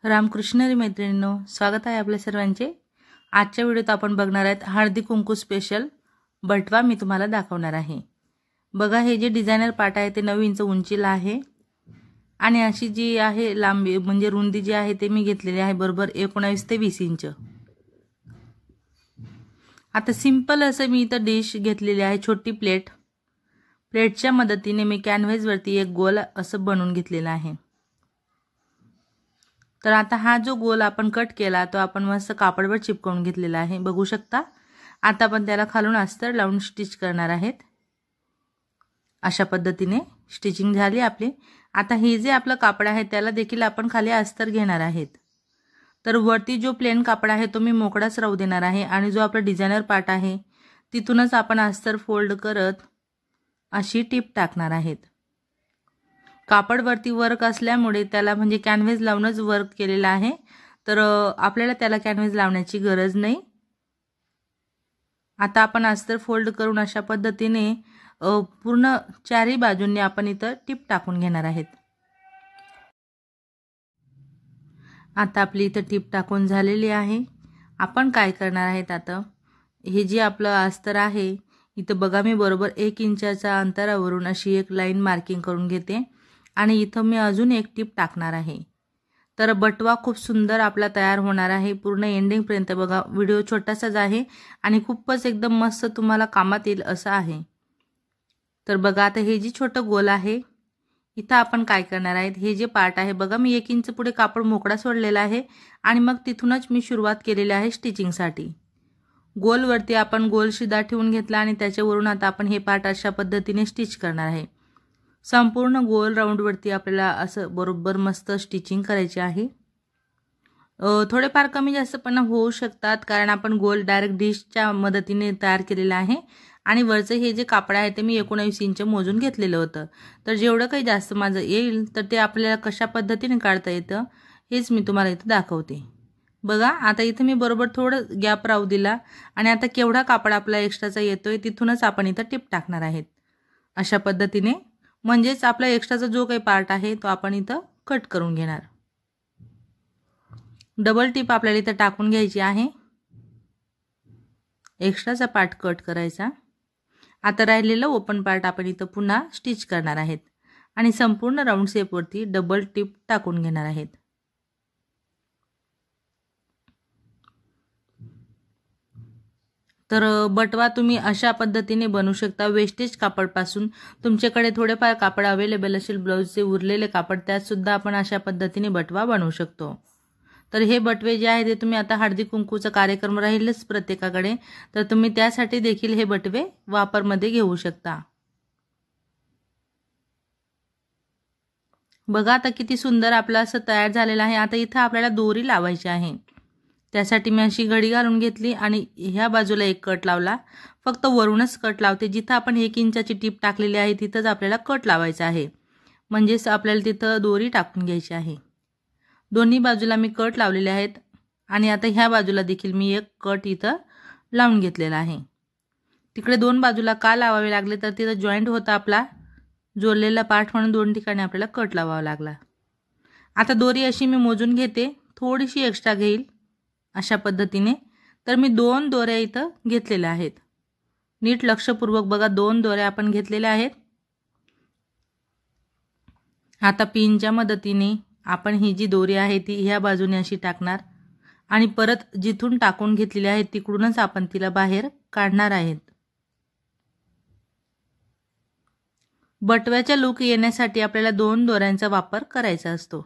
रामकृष्ण मैत्रिणींनो, स्वागत आहे आपल्या सर्वांचे। आजच्या व्हिडिओत आपण बघणार आहोत हळदी कुंकू स्पेशल बटवा मी तुम्हाला दाखवणार आहे। बघा, हे जे डिझायनर पार्ट आहे ते 9 इंच उंचीला आहे आणि अशी जी आहे लांबी म्हणजे रुंदी जी आहे ते मी घेतलेली आहे बरोबर 19 ते 20 इंच। आता सिंपल असं मी इथं डिश घेतलेली आहे, छोटी प्लेटच्या मदतीने मी कॅनव्हास वरती एक गोल असं बनवून घेतलेला आहे। तर आता हा जो गोल आपण कट केला तो आपण मस्त कापडवर चिपकवून घेतलेला आहे, बघू शकता। आता आपण त्याला खालून अस्तर लावून स्टिच करणार आहेत। अशा पद्धतीने स्टिचिंग झाली आपली। आता हे जे आपलं कापड आहे त्याला देखील आपण खाली अस्तर घेणार आहेत। तर वरती जो प्लेन कापड आहे तो मी मोकळाच राहू देणार आहे आणि जो आपला डिझायनर पार्ट आहे तिथूनच आपण अस्तर फोल्ड करत अशी टिप टाकणार आहेत। कापड वरती वर्क असल्यामुळे त्याला म्हणजे कॅनव्हास लावूनच वर्क केलेला आहे, तर आपल्याला त्याला कॅनव्हास लावण्याची गरज नाही। आता आपण अस्तर फोल्ड करून अशा पद्धतीने पूर्ण चारही बाजूंनी आपण इथं टिप टाकून घेणार आहेत। आता आपली इथं टिप टाकून झालेली आहे। आपण काय करणार आहेत, आता हे जे आपलं अस्तर आहे इथं बघा मी बरोबर 1 इंचाच्या अंतरावरून अशी एक लाईन मार्किंग करून घेते आणि इथं मी अजून एक टिप टाकणार आहे। तर बटवा खूप सुंदर आपला तयार होणार आहे। पूर्ण एंडिंग पर्यंत बघा, व्हिडिओ छोटासाच आहे आणि खूपच एकदम मस्त तुम्हाला कामात येईल असं आहे। तर बघा, आता हे जी छोटं गोल आहे इथं आपण काय करणार आहेत, हे जे पार्ट आहे बघा मी 1 इंच पुढे कापड मोकळा सोडलेला आहे आणि मग तिथूनच मी सुरुवात केलेली आहे स्टिचिंगसाठी। गोल वरती आपण गोल शिदा ठेवून घेतला आणि त्याच्यावरून आता आपण हे पार्ट अशा पद्धतीने स्टिच करणार आहे। संपूर्ण गोल राऊंड वरती आपल्याला असं बरोबर मस्त स्टिचिंग करायची आहे। थोडेफार कमी जास्त पण होऊ शकतात, कारण आपण गोल डायरेक्ट डिशच्या मदतीने तयार केलेला आहे आणि वरचं हे जे कापड आहे ते मी 19 इंच मोजून घेतलेलं होतं। तर जेवढं काही जास्त माझं येईल तर ते आपल्याला कशा पद्धतीने काढता येतं हेच मी तुम्हाला इथं दाखवते। बघा, आता इथं मी बरोबर थोडं गॅप राहू दिला आणि आता केवढा कापड आपला एक्स्ट्राचा येतोय तिथूनच आपण इथं टिप टाकणार आहेत अशा पद्धतीने। म्हणजेच आपला एक्स्ट्राचा जो काही पार्ट आहे तो आपण इथं कट करून घेणार। डबल टिप आपल्याला इथं टाकून घ्यायची आहे, एक्स्ट्राचा पार्ट कट करायचा। आता राहिलेलं ओपन पार्ट आपण इथं पुन्हा स्टिच करणार आहेत आणि संपूर्ण राऊंड शेप वरती डबल टिप टाकून घेणार आहेत। तर बटवा तुम्ही अशा पद्धतीने बनवू शकता। वेस्टेज कापडपासून तुमच्याकडे थोडेफार कापड अवेलेबल असेल ब्लाउजचे उरलेले कापड, त्यात सुद्धा आपण अशा पद्धतीने बटवा बनवू शकतो। तर हे बटवे जे आहे ते तुम्ही आता हळदी कुंकूचा कार्यक्रम राहीलच प्रत्येकाकडे, तर तुम्ही त्यासाठी देखील हे बटवे वापरमध्ये घेऊ शकता। बघा, आता किती सुंदर आपला असं तयार झालेला आहे। आता इथं आपल्याला दोरी लावायची आहे, त्यासाठी मी अशी घडी घालून घेतली आणि ह्या बाजूला एक कट लावला। फक्त वरूनच कट लावते, जिथं आपण 1 इंचाची टिप टाकलेली आहे तिथंच आपल्याला कट लावायचा आहे, म्हणजेच आपल्याला तिथं दोरी टाकून घ्यायची आहे। दोन्ही बाजूला मी कट लावलेले आहेत आणि आता ह्या बाजूला देखील मी एक कट इथं लावून घेतलेला आहे। तिकडे 2 बाजूला का लावावे लागले, तर तिथं जॉईंट होता आपला जोडलेला पार्ट म्हणून 2 ठिकाणी आपल्याला कट लावावा लागला। आता दोरी अशी मी मोजून घेते, थोडीशी एक्स्ट्रा घेईल अशा पद्धतीने। तर मी 2 दोऱ्या इथं घेतलेल्या आहेत, नीट लक्षपूर्वक बघा 2 दोऱ्या आपण घेतलेल्या आहेत। आता पिनच्या मदतीने आपण ही जी दोरी आहे ती ह्या बाजूने अशी टाकणार आणि परत जिथून टाकून घेतलेली आहे तिकडूनच आपण तिला बाहेर काढणार आहेत। बटव्याचा लुक येण्यासाठी आपल्याला 2 दोऱ्यांचा वापर करायचा असतो।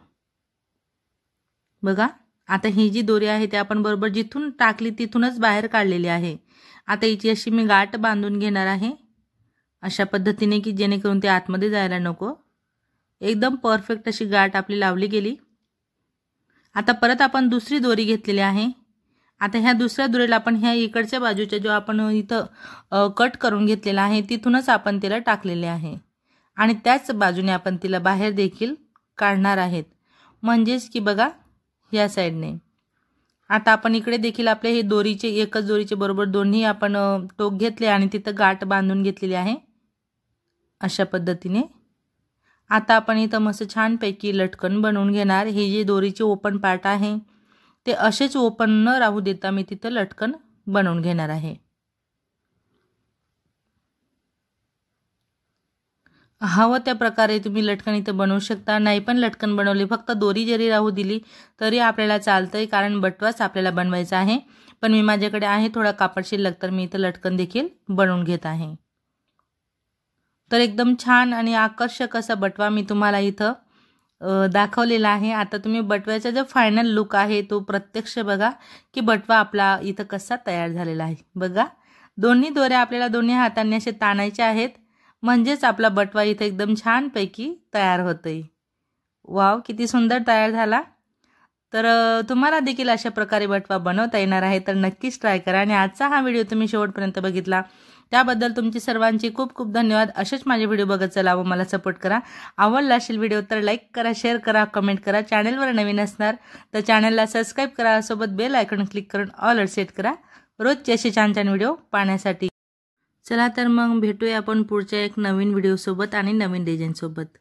बघा, आता ही जी दोरी आहे ती आपण बरोबर जिथून टाकली तिथूनच बाहेर काढलेली आहे। आता हिची अशी मी गाठ बांधून घेणार आहे अशा पद्धतीने की जेणेकरून ते आतमध्ये जायला नको। एकदम परफेक्ट अशी गाठ आपली लावली गेली। आता परत आपण दुसरी दोरी घेतलेली आहे। आता ह्या दुसऱ्या दोरीला आपण ह्या इकडच्या बाजूच्या जो आपण इथं कट करून घेतलेला आहे तिथूनच आपण तिला टाकलेले आहे आणि त्याच बाजूने आपण तिला बाहेर देखील काढणार आहेत, म्हणजेच की बघा या साइडने। आता आपण इकडे देखील आपले हे दोरीचे एकच दोरीचे बरोबर दोन्ही आपण टोक घेतले आणि तिथं गाठ बांधून घेतलेली आहे अशा पद्धतीने। आता आपण इथं मस्त छानपैकी लटकन बनवून घेणार। हे जे दोरीचे ओपन पार्ट आहे ते असेच ओपन न राहू देता मी तिथं लटकन बनवून घेणार आहे। हवं त्या प्रकारे तुम्ही लटकन इथं बनवू शकता, नाही पण लटकन बनवली फक्त दोरी जरी राहू दिली तरी आपल्याला चालतंय, कारण बटवाच आपल्याला बनवायचा आहे। पण मी माझ्याकडे आहे थोडा कापड शिल्लक तर मी इथं लटकन देखील बनवून घेत आहे। तर एकदम छान आणि आकर्षक असा बटवा मी तुम्हाला इथं दाखवलेला आहे। आता तुम्ही बटव्याचा जो फायनल लुक आहे तो प्रत्यक्ष बघा की बटवा आपला इथं कसा तयार झालेला आहे। बघा दोन्ही दोऱ्या आपल्याला दोन्ही हातांनी असे ताणायचे आहेत, म्हणजेच आपला बटवा इथं एकदम छानपैकी तयार होतोय। वाव, किती सुंदर तयार झाला। तर तुम्हाला देखील अशा प्रकारे बटवा बनवता येणार आहे, तर नक्कीच ट्राय करा। आणि आजचा हा व्हिडिओ तुम्ही शेवटपर्यंत बघितला त्याबद्दल तुमचे सर्वांचे खूप खूप धन्यवाद। असेच माझे व्हिडिओ बघत चला व मला सपोर्ट करा। आवडला असेल व्हिडिओ तर लाईक करा, शेअर करा, कमेंट करा। चॅनलवर नवीन असणार तर चॅनलला सबस्क्राईब करा, सोबत बेल आयकॉन क्लिक करून ऑल सेट करा रोजचे असे छान छान व्हिडिओ पाहण्यासाठी। चला तर मग भेटूया आपण पुढच्या एक नवीन व्हिडिओ सोबत आणि नवीन डिझाइन सोबत।